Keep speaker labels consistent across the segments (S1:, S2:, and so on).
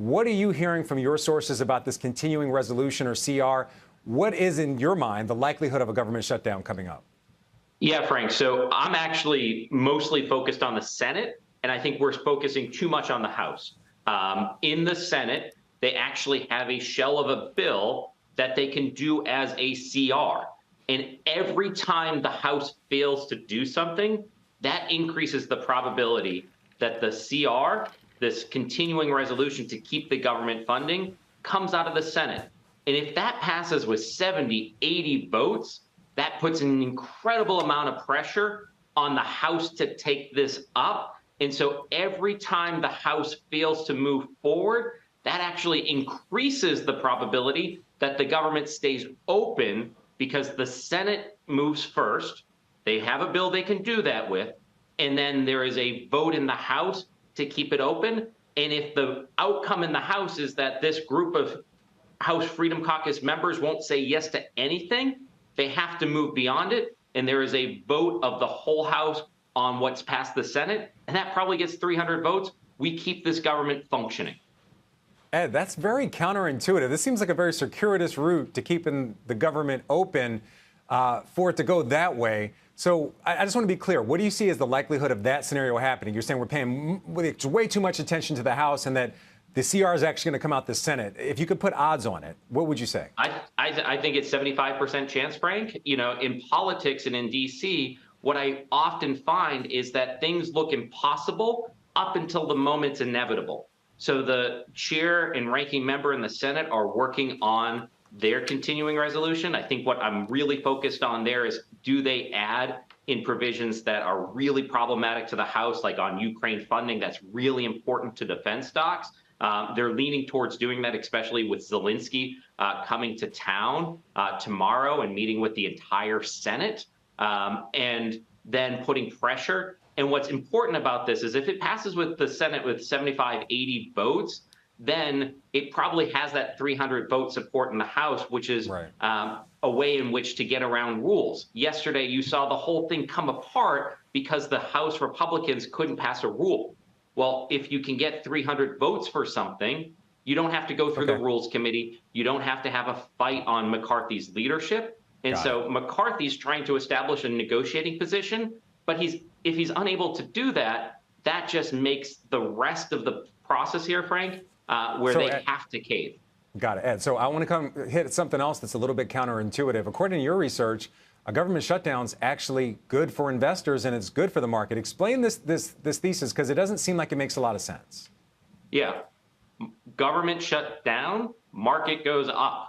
S1: What are you hearing from your sources about this continuing resolution, or CR? What is, in your mind, the likelihood of a government shutdown coming up?
S2: Yeah, Frank. So I'm actually mostly focused on the Senate, and I think we're focusing too much on the House. In the Senate, they actually have a shell of a bill that they can do as a CR. And every time the House fails to do something, that increases the probability that the CR, this continuing resolution to keep the government funding, comes out of the Senate. And if that passes with 70, 80 votes, that puts an incredible amount of pressure on the House to take this up. And so every time the House fails to move forward, that actually increases the probability that the government stays open, because the Senate moves first. They have a bill they can do that with. And then there is a vote in the House to keep it open. And if the outcome in the House is that this group of House Freedom Caucus members won't say yes to anything, they have to move beyond it. And there is a vote of the whole House on what's passed the Senate. And that probably gets 300 votes. We keep this government functioning.
S1: Ed, that's very counterintuitive. This seems like a very circuitous route to keeping the government open, for it to go that way. So I just want to be clear. What do you see as the likelihood of that scenario happening? You're saying we're paying way too much attention to the House and that the CR is actually going to come out the Senate. If you could put odds on it, what would you say?
S2: I think it's 75% chance, Frank. You know, in politics and in D.C., what I often find is that things look impossible up until the moment's inevitable. So the chair and ranking member in the Senate are working on their continuing resolution. I think what I'm really focused on there is, do they add in provisions that are really problematic to the House, like on Ukraine funding, that's really important to defense stocks? They're leaning towards doing that, especially with Zelensky coming to town tomorrow and meeting with the entire Senate, and then putting pressure. And what's important about this is if it passes with the Senate with 75, 80 votes, then it probably has that 300 vote support in the House, which is right. A way in which to get around rules. Yesterday, you saw the whole thing come apart because the House Republicans couldn't pass a rule. Well, if you can get 300 votes for something, you don't have to go through the Rules Committee. You don't have to have a fight on McCarthy's leadership. And so McCarthy's trying to establish a negotiating position, but if he's unable to do that, that just makes the rest of the process here, Frank, where they have to cave.
S1: Got it, Ed. So I want to hit something else that's a little bit counterintuitive. According to your research, a government shutdown's actually good for investors and it's good for the market. Explain this thesis, because it doesn't seem like it makes a lot of sense.
S2: Yeah. Government shut down, market goes up.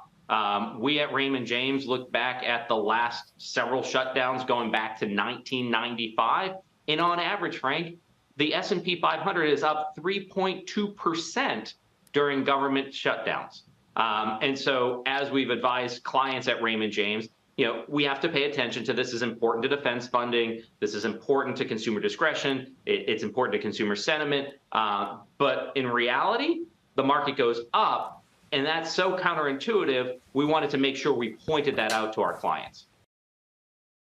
S2: We at Raymond James look back at the last several shutdowns going back to 1995. And on average, Frank, the S&P 500 is up 3.2% during government shutdowns. And so as we've advised clients at Raymond James, you know, we have to pay attention to this. This is important to defense funding. This is important to consumer discretion. It's important to consumer sentiment. But in reality, the market goes up. And that's so counterintuitive, we wanted to make sure we pointed that out to our clients.